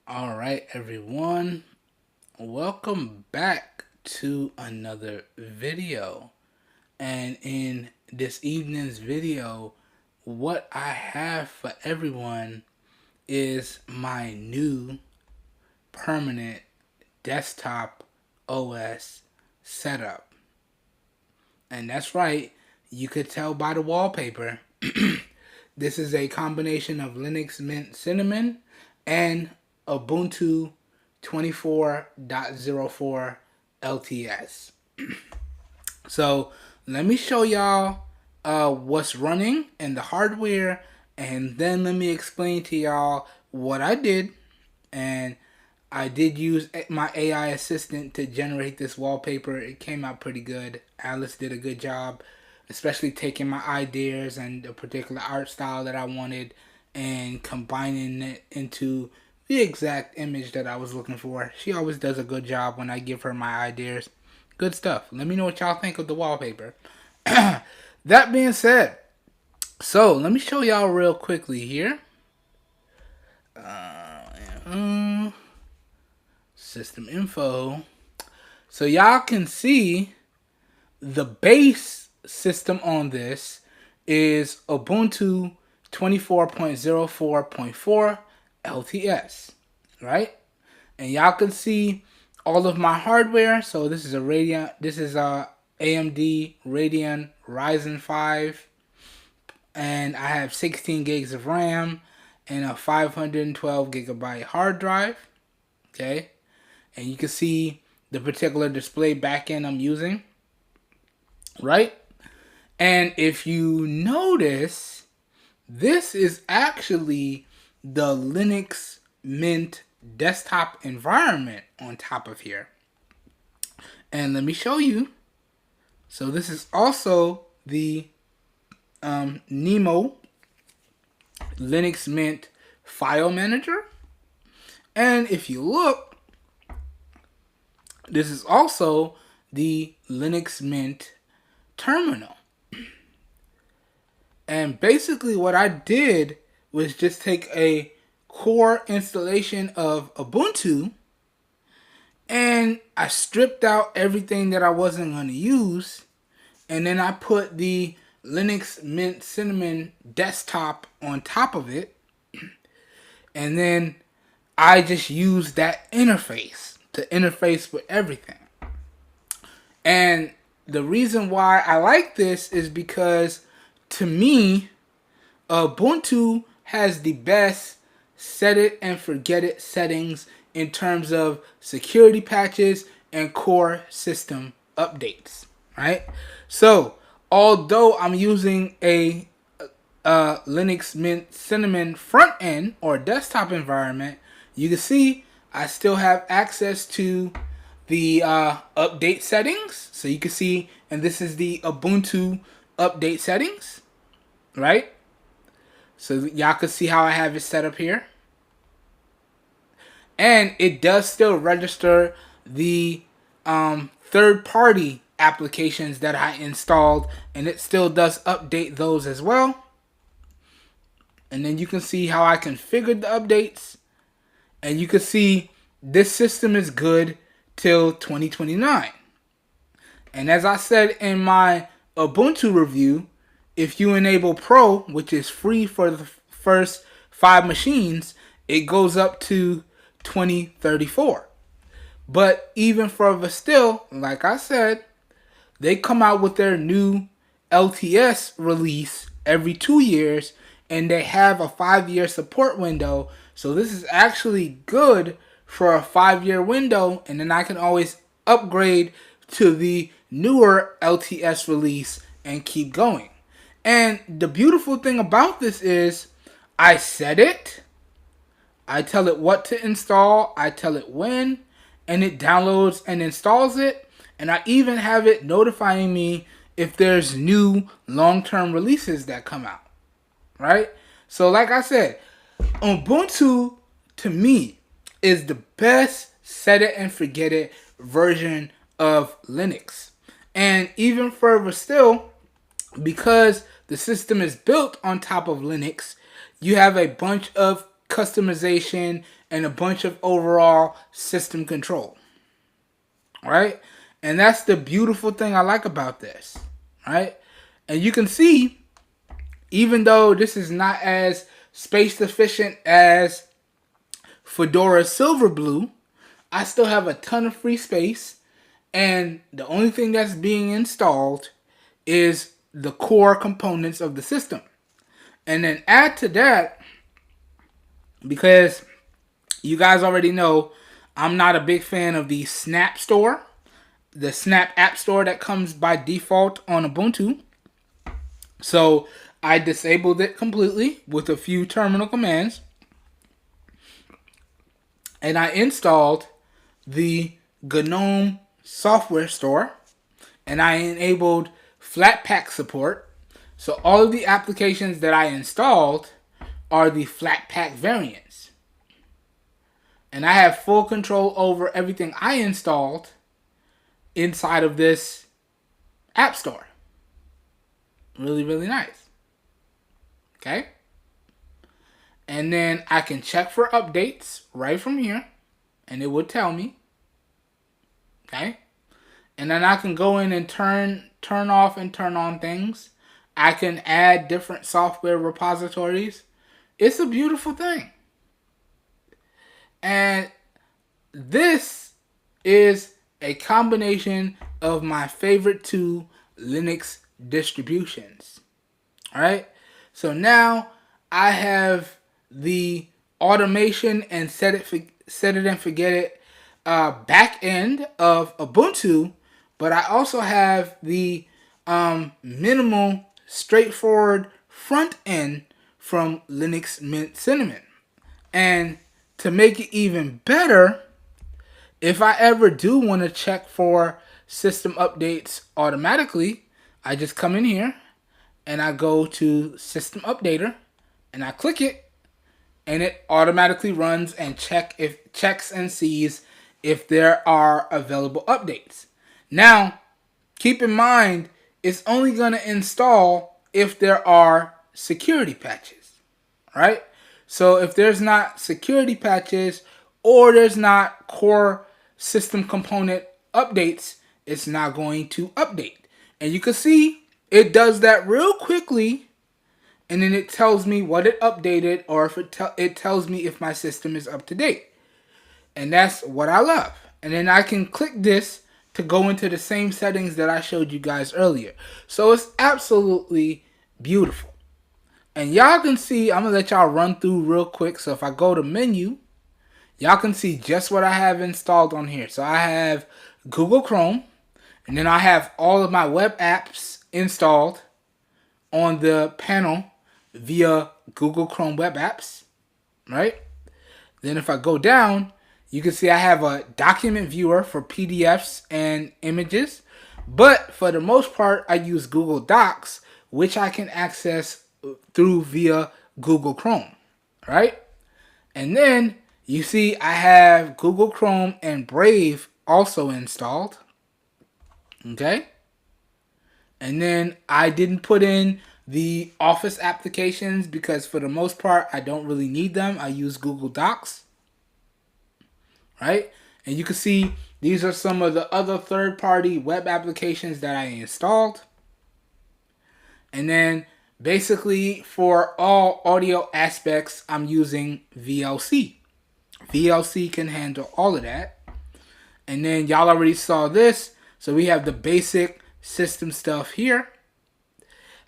All right, everyone. Welcome back to another video. And in this evening's video, what I have for everyone is my new permanent desktop OS setup. And that's right, you could tell by the wallpaper. This is a combination of Linux Mint Cinnamon and Ubuntu 24.04 LTS. So let me show y'all what's running and the hardware, and then let me explain to y'all what I did. And I did use my AI assistant to generate this wallpaper. It came out pretty good. Alice did a good job, especially taking my ideas and the particular art style that I wanted and combining it into the exact image that I was looking for. She always does a good job when I give her my ideas. Good stuff. Let me know what y'all think of the wallpaper. That being said, so let me show y'all real quickly here. System info. So y'all can see the base system on this is Ubuntu 24.04.4 LTS, right? And y'all can see all of my hardware. So this is a AMD Radeon Ryzen 5, and I have 16 gigs of RAM and a 512 gigabyte hard drive. Okay, and you can see the particular display backend I'm using, right? And if you notice, this is actually the Linux Mint desktop environment on top of here. And let me show you. So this is also the Nemo Linux Mint file manager. And if you look, this is also the Linux Mint terminal. And basically what I did was just take a core installation of Ubuntu, and I stripped out everything that I wasn't going to use, and then I put the Linux Mint Cinnamon desktop on top of it, and then I just used that interface to interface with everything. And the reason why I like this is because, to me, Ubuntu has the best set it and forget it settings in terms of security patches and core system updates, right? So, although I'm using a Linux Mint Cinnamon front end or desktop environment, you can see I still have access to the update settings. So you can see, and this is the Ubuntu update settings, right? So y'all can see how I have it set up here. And it does still register the third-party applications that I installed, and it still does update those as well. And then you can see how I configured the updates, and you can see this system is good till 2029. And as I said in my Ubuntu review, if you enable Pro, which is free for the first 5 machines, it goes up to 2034. But even further still, like I said, they come out with their new LTS release every 2 years, and they have a 5-year support window. So this is actually good for a 5-year window, and then I can always upgrade to the newer LTS release and keep going. And the beautiful thing about this is I set it, I tell it what to install, I tell it when, and it downloads and installs it. And I even have it notifying me if there's new long-term releases that come out, right? So like I said, Ubuntu, to me, is the best set it and forget it version of Linux. And even further still, because the system is built on top of Linux, you have a bunch of customization and a bunch of overall system control. Right? And that's the beautiful thing I like about this. Right? And you can see, even though this is not as space efficient as Fedora Silverblue, I still have a ton of free space. And the only thing that's being installed is the core components of the system. And then add to that, because you guys already know I'm not a big fan of the Snap Store, the Snap App Store that comes by default on Ubuntu. So I disabled it completely with a few terminal commands. And I installed the GNOME software store. And I enabled Flatpak support. So all of the applications that I installed are the Flatpak variants. And I have full control over everything I installed inside of this app store. Really, really nice. Okay? And then I can check for updates right from here. And it will tell me. Okay? And then I can go in and turn off and turn on things. I can add different software repositories. It's a beautiful thing. And this is a combination of my favorite two Linux distributions. Alright? So now I have the automation and set it and forget it back end of Ubuntu, but I also have the minimal, straightforward front end from Linux Mint Cinnamon. And to make it even better, if I ever do want to check for system updates automatically, I just come in here and I go to System Updater and I click it, and it automatically runs and checks and sees if there are available updates. Now, keep in mind, it's only going to install if there are security patches, right? So if there's not security patches or there's not core system component updates, it's not going to update. And you can see it does that real quickly, and then it tells me what it updated, or if it tells me if my system is up to date. And that's what I love. And then I can click this to go into the same settings that I showed you guys earlier. So it's absolutely beautiful. And y'all can see, I'm going to let y'all run through real quick. So if I go to menu, y'all can see just what I have installed on here. So I have Google Chrome, and then I have all of my web apps installed on the panel via Google Chrome Web Apps, right? Then if I go down, you can see I have a document viewer for PDFs and images. But for the most part, I use Google Docs, which I can access through via Google Chrome, right? And then you see I have Google Chrome and Brave also installed. Okay? And then I didn't put in the Office applications because for the most part, I don't really need them. I use Google Docs. Right? And you can see these are some of the other third-party web applications that I installed. And then basically for all audio aspects, I'm using VLC. VLC can handle all of that. And then y'all already saw this. So we have the basic system stuff here.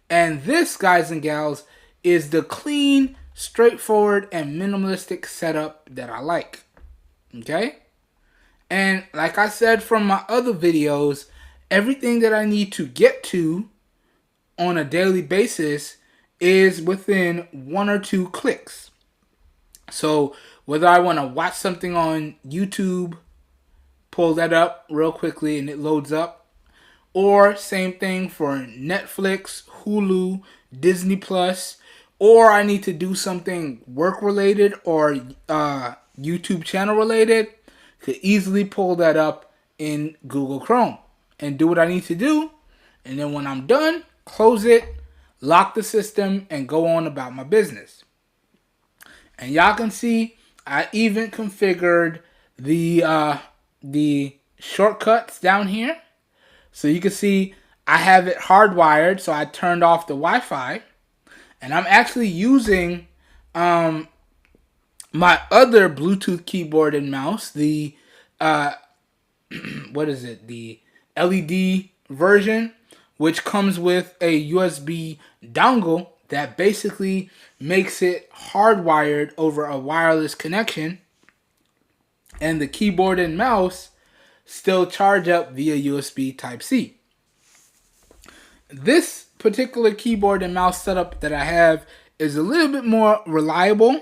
And this, guys and gals, is the clean, straightforward, and minimalistic setup that I like. Okay? And like I said from my other videos, everything that I need to get to on a daily basis is within 1 or 2 clicks. So whether I want to watch something on YouTube, pull that up real quickly and it loads up. Or same thing for Netflix, Hulu, Disney Plus, or I need to do something work related or YouTube channel related, could easily pull that up in Google Chrome and do what I need to do. And then when I'm done, close it, lock the system, and go on about my business. And y'all can see I even configured the shortcuts down here. So you can see I have it hardwired, so I turned off the Wi-Fi. And I'm actually using my other Bluetooth keyboard and mouse, the what is it? The LED version, which comes with a USB dongle that basically makes it hardwired over a wireless connection, and the keyboard and mouse still charge up via USB Type-C. This particular keyboard and mouse setup that I have is a little bit more reliable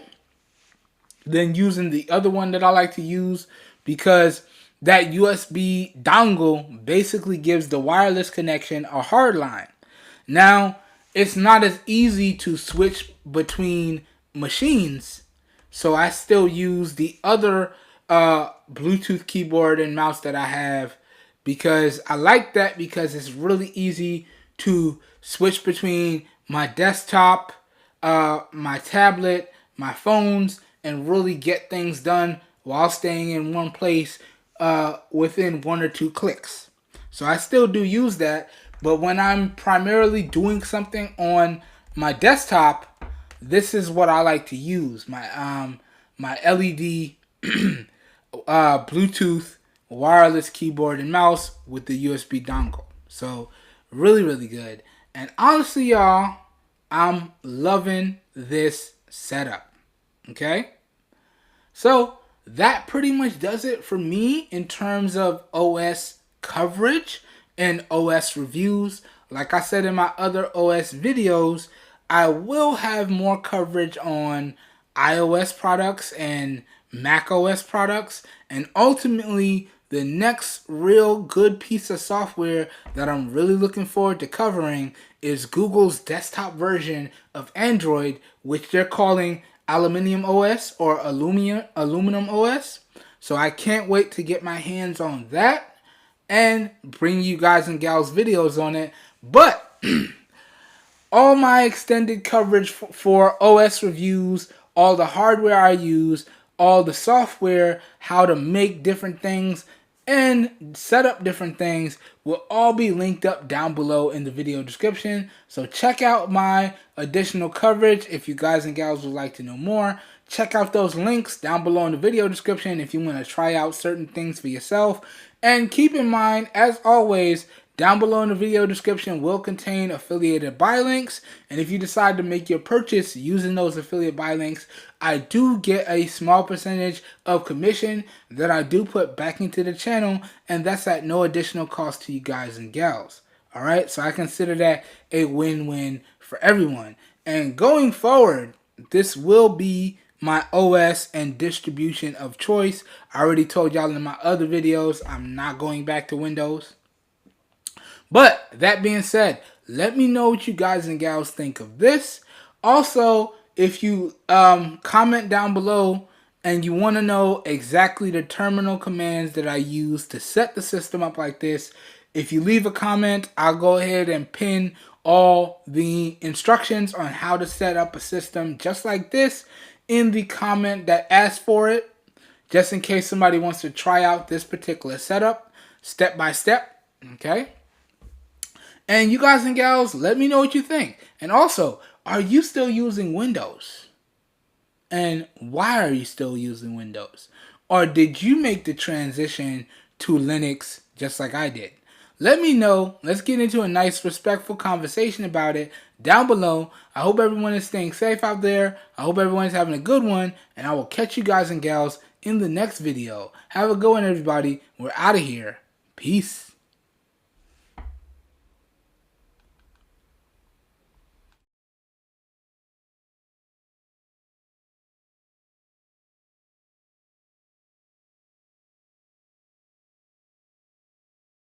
than using the other one that I like to use, because that USB dongle basically gives the wireless connection a hard line. Now, it's not as easy to switch between machines, so I still use the other Bluetooth keyboard and mouse that I have, because I like that, because it's really easy to switch between my desktop, my tablet, my phones, and really get things done while staying in one place within 1 or 2 clicks. So I still do use that, but when I'm primarily doing something on my desktop, this is what I like to use. My my LED Bluetooth wireless keyboard and mouse with the USB dongle. So really, really good. And honestly, y'all, I'm loving this setup. Okay? So that pretty much does it for me in terms of OS coverage and OS reviews. Like I said in my other OS videos, I will have more coverage on iOS products and Mac OS products, and ultimately the next real good piece of software that I'm really looking forward to covering is Google's desktop version of Android, which they're calling Aluminium OS or Aluminum OS. So I can't wait to get my hands on that and bring you guys and gals videos on it. But all my extended coverage for OS reviews, all the hardware I use, all the software, how to make different things and set up different things will all be linked up down below in the video description. So check out my additional coverage if you guys and gals would like to know more. Check out those links down below in the video description if you want to try out certain things for yourself. And keep in mind, as always, down below in the video description will contain affiliated buy links, and if you decide to make your purchase using those affiliate buy links, I do get a small percentage of commission that I do put back into the channel, and that's at no additional cost to you guys and gals. Alright, so I consider that a win-win for everyone. And going forward, this will be my OS and distribution of choice. I already told y'all in my other videos, I'm not going back to Windows. But that being said, let me know what you guys and gals think of this. Also, if you comment down below and you want to know exactly the terminal commands that I use to set the system up like this, if you leave a comment, I'll go ahead and pin all the instructions on how to set up a system just like this in the comment that asks for it, just in case somebody wants to try out this particular setup step by step. Okay? And you guys and gals, let me know what you think. And also, are you still using Windows? And why are you still using Windows? Or did you make the transition to Linux just like I did? Let me know. Let's get into a nice, respectful conversation about it down below. I hope everyone is staying safe out there. I hope everyone is having a good one. And I will catch you guys and gals in the next video. Have a good one, everybody. We're out of here. Peace.